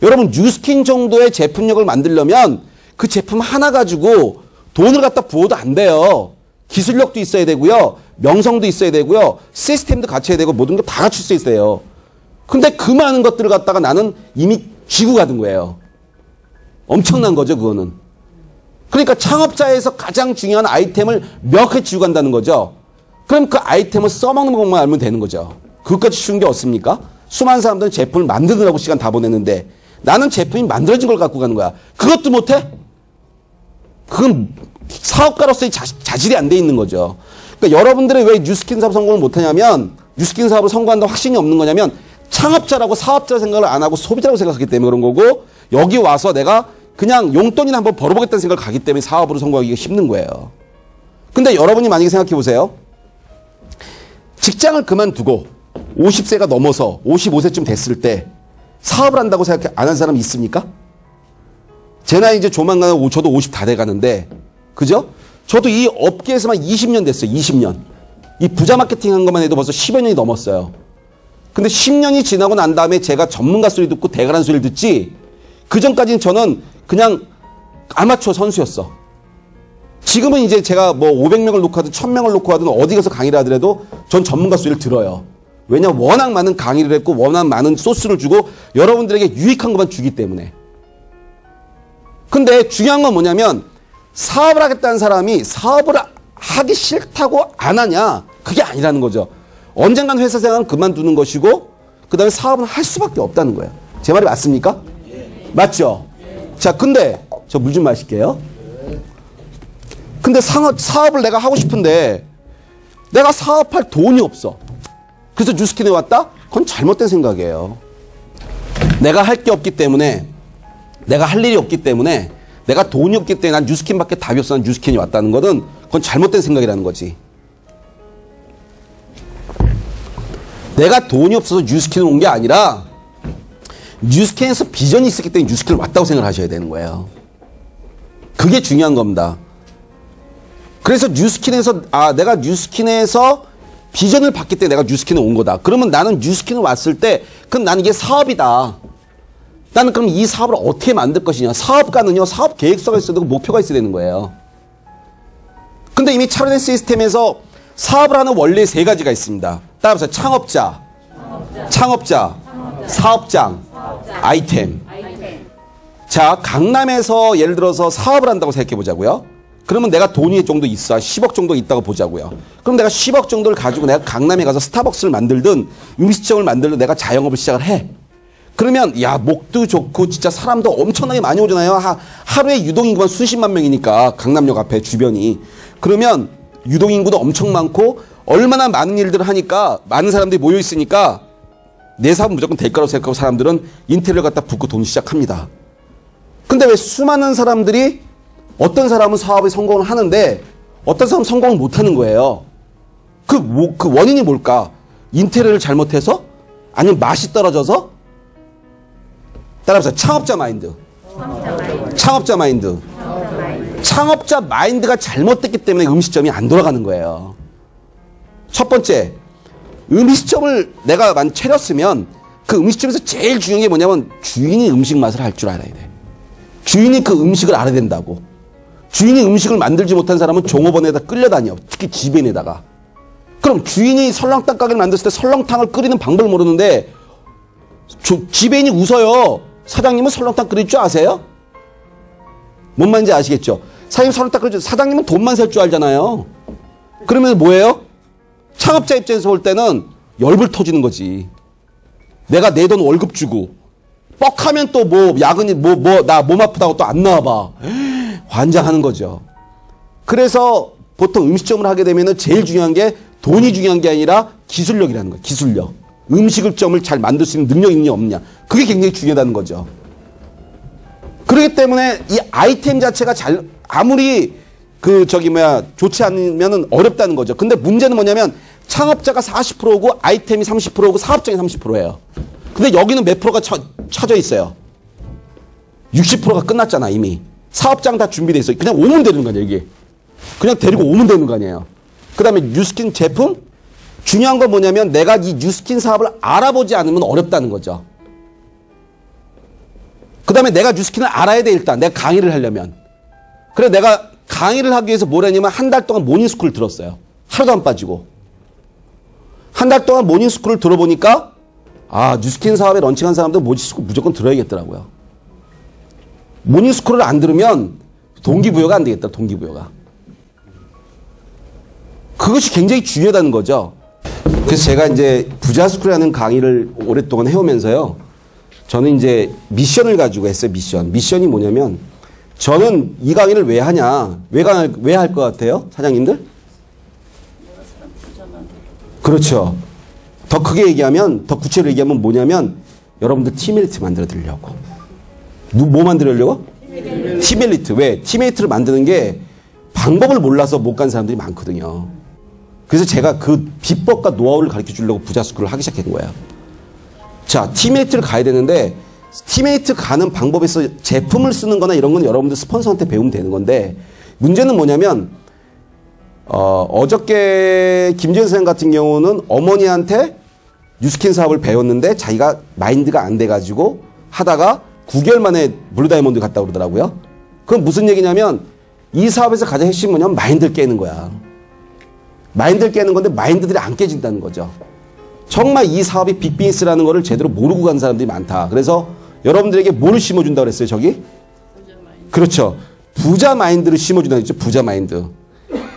여러분 뉴스킨 정도의 제품력을 만들려면 그 제품 하나 가지고 돈을 갖다 부어도 안 돼요. 기술력도 있어야 되고요. 명성도 있어야 되고요. 시스템도 갖춰야 되고 모든 게 다 갖출 수 있어요. 근데 그 많은 것들을 갖다가 나는 이미 쥐고 가는 거예요. 엄청난 거죠, 그거는. 그러니까 창업자에서 가장 중요한 아이템을 명확하게 쥐고 간다는 거죠. 그럼 그 아이템을 써먹는 것만 알면 되는 거죠. 그것까지 쉬운 게 없습니까? 수많은 사람들은 제품을 만드느라고 시간 다 보냈는데 나는 제품이 만들어진 걸 갖고 가는 거야. 그것도 못해? 그건 사업가로서의 자질이 안 돼 있는 거죠. 그러니까 여러분들이 왜 뉴스킨 사업 성공을 못하냐면 뉴스킨 사업을 성공한다고 확신이 없는 거냐면 창업자라고 사업자 생각을 안 하고 소비자라고 생각하기 때문에 그런 거고 여기 와서 내가 그냥 용돈이나 한번 벌어보겠다는 생각을 가기 때문에 사업으로 성공하기가 힘든 거예요. 근데 여러분이 만약에 생각해 보세요. 직장을 그만두고 50세가 넘어서 55세쯤 됐을 때 사업을 한다고 생각 안 한 사람 있습니까? 제 나이 이제 조만간 저도 50 다 돼 가는데 그죠? 저도 이 업계에서만 20년 됐어요. 20년. 이 부자 마케팅 한 것만 해도 벌써 10여 년이 넘었어요. 근데 10년이 지나고 난 다음에 제가 전문가 소리 듣고 대가라는 소리를 듣지 그 전까지는 저는 그냥 아마추어 선수였어. 지금은 이제 제가 뭐 500명을 놓고 하든 1000명을 놓고 하든 어디 가서 강의를 하더라도 전 전문가 소리를 들어요. 왜냐 워낙 많은 강의를 했고 워낙 많은 소스를 주고 여러분들에게 유익한 것만 주기 때문에. 근데 중요한 건 뭐냐면 사업을 하겠다는 사람이 사업을 하기 싫다고 안 하냐 그게 아니라는 거죠. 언젠간 회사 생활은 그만두는 것이고 그 다음에 사업은 할 수밖에 없다는 거예요. 제 말이 맞습니까? 맞죠? 자 근데 저 물 좀 마실게요. 근데 사업을 내가 하고 싶은데 내가 사업할 돈이 없어. 그래서 뉴스킨에 왔다? 그건 잘못된 생각이에요. 내가 할 게 없기 때문에 내가 할 일이 없기 때문에 내가 돈이 없기 때문에 난 뉴스킨밖에 답이 없어. 난 뉴스킨이 왔다는 거는 그건 잘못된 생각이라는 거지. 내가 돈이 없어서 뉴스킨을 온 게 아니라 뉴스킨에서 비전이 있었기 때문에 뉴스킨을 왔다고 생각을 하셔야 되는 거예요. 그게 중요한 겁니다. 그래서 뉴스킨에서 내가 뉴스킨에서 비전을 받기 때문에 내가 뉴스킨에 온 거다. 그러면 나는 뉴스킨에 왔을 때 그럼 나는 이게 사업이다. 나는 그럼 이 사업을 어떻게 만들 것이냐. 사업가는요. 사업 계획서가 있어야 되고 목표가 있어야 되는 거예요. 근데 이미 차려낸 시스템에서 사업을 하는 원리 세 가지가 있습니다. 따라서 창업자, 사업장, 아이템. 자, 강남에서 예를 들어서 사업을 한다고 생각해 보자고요. 그러면 내가 돈이 정도 있어. 10억 정도 있다고 보자고요. 그럼 내가 10억 정도를 가지고 내가 강남에 가서 스타벅스를 만들든 음식점을 만들든 내가 자영업을 시작을 해. 그러면 야 목도 좋고 진짜 사람도 엄청나게 많이 오잖아요. 하루에 유동인구만 수십만 명이니까 강남역 앞에 주변이. 그러면 유동인구도 엄청 많고 얼마나 많은 일들을 하니까 많은 사람들이 모여 있으니까 내 사업은 무조건 될 거라고 생각하고 사람들은 인테리어를 갖다 붓고 돈 시작합니다. 근데 왜 수많은 사람들이 어떤 사람은 사업에 성공을 하는데 어떤 사람은 성공을 못하는 거예요. 그 원인이 뭘까? 인테리어를 잘못해서? 아니면 맛이 떨어져서? 따라해보세요. 창업자 마인드. 창업자 마인드가 잘못됐기 때문에 음식점이 안 돌아가는 거예요. 첫 번째, 음식점을 내가 차렸으면 그 음식점에서 제일 중요한 게 뭐냐면 주인이 음식 맛을 할 줄 알아야 돼. 주인이 그 음식을 알아야 된다고. 주인이 음식을 만들지 못한 사람은 종업원에다 끌려다녀. 특히 지배인에다가. 그럼 주인이 설렁탕 가게를 만들었을 때 설렁탕을 끓이는 방법을 모르는데 지배인이 웃어요. 사장님은 설렁탕 끓일 줄 아세요? 뭔 말인지 아시겠죠? 사장님 설렁탕 끓일 줄 사장님은 돈만 셀 줄 알잖아요. 그러면 뭐예요? 창업자 입장에서 볼 때는 열불 터지는 거지. 내가 내 돈 월급 주고 뻑하면 또 야근이 나 몸 아프다고 또 안 나와봐. 환장하는 거죠. 그래서 보통 음식점을 하게 되면은 제일 중요한 게 돈이 중요한 게 아니라 기술력이라는 거예요. 기술력. 음식점을 잘 만들 수 있는 능력이 있느냐 없느냐. 그게 굉장히 중요하다는 거죠. 그렇기 때문에 이 아이템 자체가 아무리 좋지 않으면은 어렵다는 거죠. 근데 문제는 뭐냐면 창업자가 40%고 아이템이 30%고 사업장이 30%예요. 근데 여기는 몇 프로가 쳐져 있어요? 60%가 끝났잖아, 이미. 사업장 다 준비되어 있어요. 그냥 오면 되는 거 아니에요, 이게. 그냥 데리고 오면 되는 거 아니에요. 그 다음에 뉴스킨 제품? 중요한 건 뭐냐면 내가 이 뉴스킨 사업을 알아보지 않으면 어렵다는 거죠. 그 다음에 내가 뉴스킨을 알아야 돼, 일단. 내가 강의를 하려면. 그래, 내가 강의를 하기 위해서 뭘 했냐면 한 달 동안 모닝스쿨을 들었어요. 하루도 안 빠지고. 한 달 동안 모닝스쿨을 들어보니까 아, 뉴스킨 사업에 런칭한 사람들 모닝스쿨 무조건 들어야겠더라고요. 모닝스쿨을 안 들으면 동기부여가 안 되겠다, 동기부여가. 그것이 굉장히 중요하다는 거죠. 그래서 제가 이제 부자스쿨이라는 강의를 오랫동안 해오면서요. 저는 이제 미션을 가지고 했어요, 미션. 미션이 뭐냐면 저는 이 강의를 왜 하냐? 왜 할 것 같아요? 사장님들? 그렇죠. 더 크게 얘기하면, 더 구체적으로 얘기하면 뭐냐면 여러분들 티메리트 만들어 드리려고. 뭐 만들려고? 티메리트. 왜? 티메리트를 만드는 게 방법을 몰라서 못 간 사람들이 많거든요. 그래서 제가 그 비법과 노하우를 가르쳐 주려고 부자스쿨을 하기 시작한 거예요. 자, 티메이트를 가야 되는데 티메이트 가는 방법에서 제품을 쓰는 거나 이런 건 여러분들 스폰서한테 배우면 되는 건데 문제는 뭐냐면 어저께 김재현 선생님 같은 경우는 어머니한테 뉴스킨 사업을 배웠는데 자기가 마인드가 안 돼가지고 하다가 9개월 만에 블루다이몬드 갔다 그러더라고요. 그건 무슨 얘기냐면 이 사업에서 가장 핵심은 뭐냐면 마인드를 깨는 거야. 마인드를 깨는 건데 마인드들이 안 깨진다는 거죠. 정말 이 사업이 빅비즈니스라는 거를 제대로 모르고 간 사람들이 많다. 그래서 여러분들에게 뭐를 심어준다고 그랬어요, 저기? 부자 마인드. 그렇죠. 부자 마인드를 심어준다고 했죠, 부자 마인드.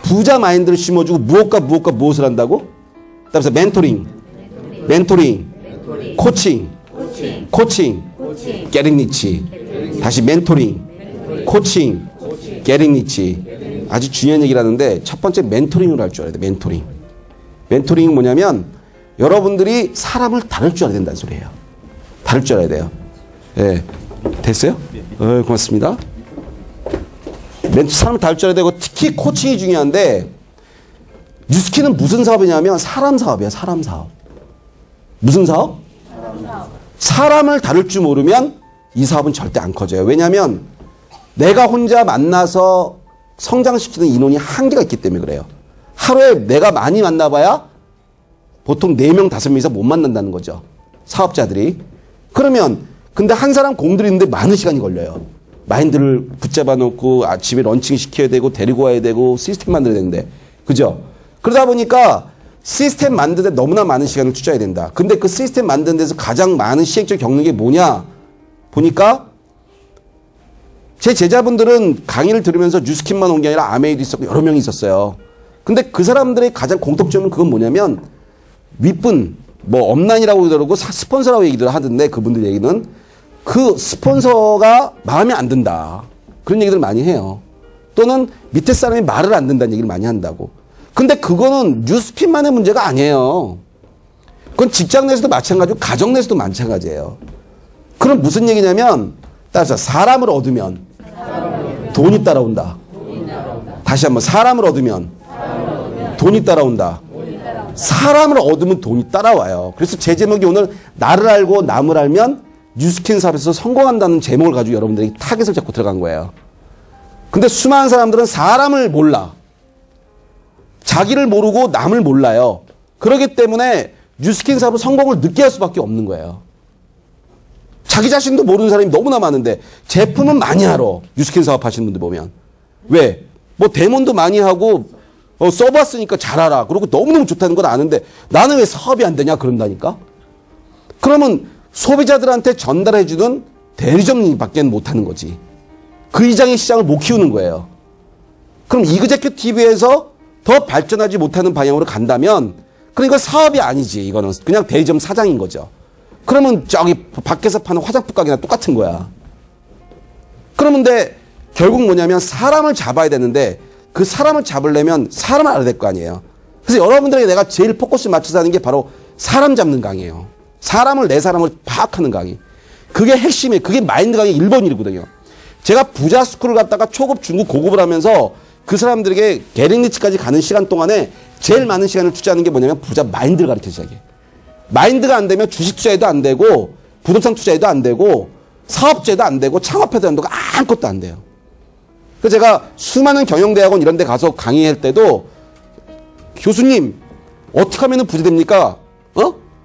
부자 마인드를 심어주고 무엇과 무엇을 한다고? 그다음에 멘토링, 코칭, 게링 리치. 다시 멘토링, 코칭, 게링 리치. 아주 중요한 얘기를 하는데 첫 번째 멘토링을 할 줄 알아야 돼. 멘토링이 뭐냐면 여러분들이 사람을 다룰 줄 알아야 된다는 소리예요. 다룰 줄 알아야 돼요. 예. 됐어요? 고맙습니다. 사람을 다룰 줄 알아야 되고 특히 코칭이 중요한데 뉴스킨은 무슨 사업이냐면 사람 사업이야. 사람 사업. 무슨 사업? 사람을 다룰 줄 모르면 이 사업은 절대 안 커져요. 왜냐하면 내가 혼자 만나서 성장시키는 인원이 한계가 있기 때문에 그래요. 하루에 내가 많이 만나봐야 보통 4명, 5명이서 못 만난다는 거죠. 사업자들이. 그러면 근데 한 사람 공들이는데 많은 시간이 걸려요. 마인드를 붙잡아 놓고 아침에 런칭 시켜야 되고 데리고 와야 되고 시스템 만들어야 되는데. 그죠? 그러다 보니까 시스템 만드는데 너무나 많은 시간을 투자해야 된다. 근데 그 시스템 만드는 데서 가장 많은 시행착오를 겪는 게 뭐냐? 보니까 제 제자분들은 강의를 들으면서 뉴스킨만 온 게 아니라 아메이도 있었고 여러 명이 있었어요. 근데 그 사람들의 가장 공통점은 그건 뭐냐면 윗분, 뭐 업라인이라고 그러고 스폰서라고 얘기를 하던데 그분들 얘기는 그 스폰서가 마음에 안 든다. 그런 얘기들을 많이 해요. 또는 밑에 사람이 말을 안 듣는다는 얘기를 많이 한다고. 근데 그거는 뉴스킨만의 문제가 아니에요. 그건 직장 내에서도 마찬가지고 가정 내에서도 마찬가지예요. 그럼 무슨 얘기냐면 따라서 사람을 얻으면 돈이 따라온다. 다시 한번 사람을 얻으면 돈이 따라온다. 사람을 얻으면 돈이 따라와요. 그래서 제 제목이 오늘 나를 알고 남을 알면 뉴스킨 사업에서 성공한다는 제목을 가지고 여러분들이 타겟을 잡고 들어간 거예요. 근데 수많은 사람들은 사람을 몰라. 자기를 모르고 남을 몰라요. 그렇기 때문에 뉴스킨 사업을 성공을 늦게 할 수밖에 없는 거예요. 자기 자신도 모르는 사람이 너무나 많은데 제품은 많이 알아. 뉴스킨 사업 하시는 분들 보면. 왜? 뭐 데모도 많이 하고 써봤으니까 잘 알아. 그리고 너무너무 좋다는 건 아는데 나는 왜 사업이 안 되냐 그런다니까. 그러면 소비자들한테 전달해주는 대리점밖에 못하는 거지. 그 이상의 시장을 못 키우는 거예요. 그럼 이그제큐티브에서 더 발전하지 못하는 방향으로 간다면 그러니까 사업이 아니지. 이거는 그냥 대리점 사장인 거죠. 그러면 저기 밖에서 파는 화장품 가게나 똑같은 거야. 그러는데 결국 뭐냐면 사람을 잡아야 되는데 그 사람을 잡으려면 사람을 알아야 될 거 아니에요. 그래서 여러분들에게 내가 제일 포커스 맞춰서 하는 게 바로 사람 잡는 강의예요. 내 사람을 파악하는 강의. 그게 핵심이에요. 그게 마인드 강의 1번 1이거든요. 제가 부자 스쿨을 갔다가 초급, 중급, 고급을 하면서 그 사람들에게 게링 리치까지 가는 시간 동안에 제일 많은 시간을 투자하는 게 뭐냐면 부자 마인드를 가르쳐 시작해. 마인드가 안 되면 주식 투자해도 안 되고 부동산 투자해도 안 되고 사업제도 안 되고 창업해도 안 되고 아무것도 안 돼요. 그래서 제가 수많은 경영대학원 이런 데 가서 강의할 때도 교수님 어떻게 하면 부자 됩니까?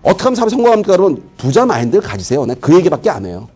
어떻게 하면 사업에 성공합니까? 그러면 부자 마인드를 가지세요. 내가 그 얘기밖에 안 해요.